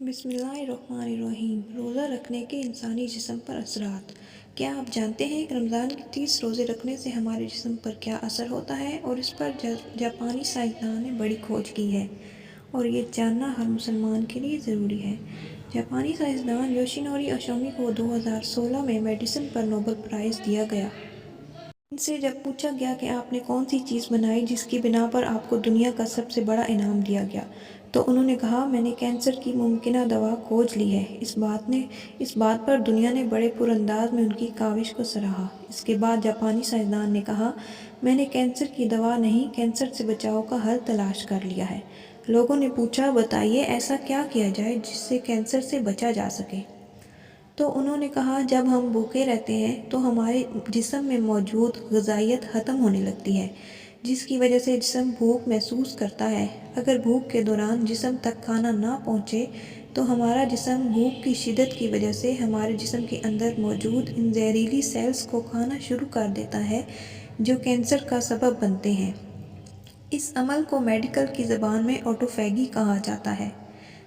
بسم اللہ الرحمن الرحیم۔ روزہ رکھنے کے انسانی جسم پر اثرات۔ کیا آپ جانتے ہیں کہ رمضان کے 30 روزے رکھنے سے ہمارے جسم پر کیا اثر ہوتا ہے؟ اور اس پر جاپانی سائنسدانوں نے بڑی کھوج کی ہے اور یہ جاننا ہر مسلمان کے لیے ضروری ہے۔ جاپانی سائنسدان یوشینوری اوشومی کو 2016 میں میڈیسن پر نوبل پرائز دیا گیا۔ ان سے جب پوچھا گیا کہ آپ نے کون سی چیز بنائی جس کی بنا پر آپ کو دنیا کا سب سے بڑا انعام دیا گیا، تو انہوں نے کہا، میں نے کینسر کی ممکنہ دوا کھوج لی ہے۔ اس بات پر دنیا نے بڑے پر انداز میں ان کی کاوش کو سراہا۔ اس کے بعد جاپانی سائنسدان نے کہا، میں نے کینسر کی دوا نہیں، کینسر سے بچاؤ کا حل تلاش کر لیا ہے۔ لوگوں نے پوچھا، بتائیے ایسا کیا کیا جائے جس سے کینسر سے بچا جا سکے؟ تو انہوں نے کہا، جب ہم بھوکے رہتے ہیں تو ہمارے جسم میں موجود غذائیت ختم ہونے لگتی ہے، جس کی وجہ سے جسم بھوک محسوس کرتا ہے۔ اگر بھوک کے دوران جسم تک کھانا نہ پہنچے تو ہمارا جسم بھوک کی شدت کی وجہ سے ہمارے جسم کے اندر موجود ان زہریلی سیلز کو کھانا شروع کر دیتا ہے جو کینسر کا سبب بنتے ہیں۔ اس عمل کو میڈیکل کی زبان میں آٹوفیگی کہا جاتا ہے۔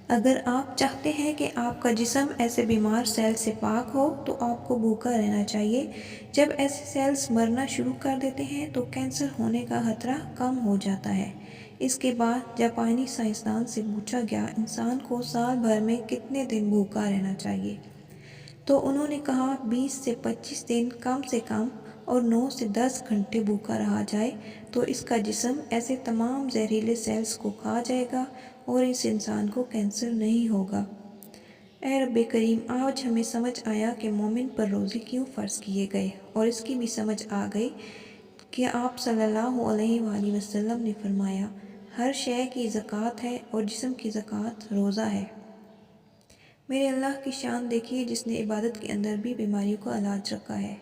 اگر آپ چاہتے ہیں کہ آپ کا جسم ایسے بیمار سیل سے پاک ہو تو آپ کو بھوکا رہنا چاہیے۔ جب ایسے سیلز مرنا شروع کر دیتے ہیں تو کینسر ہونے کا خطرہ کم ہو جاتا ہے۔ اس کے بعد جاپانی سائنسدان سے پوچھا گیا، انسان کو سال بھر میں کتنے دن بھوکا رہنا چاہیے؟ تو انہوں نے کہا، 20 سے 25 دن کم سے کم، اور 9 سے 10 گھنٹے بھوکا رہا جائے تو اس کا جسم ایسے تمام زہریلے سیلز کو کھا جائے گا اور اس انسان کو کینسر نہیں ہوگا۔ اے رب کریم، آج ہمیں سمجھ آیا کہ مومن پر روزے کیوں فرض کیے گئے، اور اس کی بھی سمجھ آ گئی کہ آپ صلی اللہ علیہ وآلہ وسلم نے فرمایا، ہر شے کی زکوٰۃ ہے اور جسم کی زکوٰۃ روزہ ہے۔ میرے اللہ کی شان دیکھیے جس نے عبادت کے اندر بھی بیماریوں کا علاج رکھا ہے۔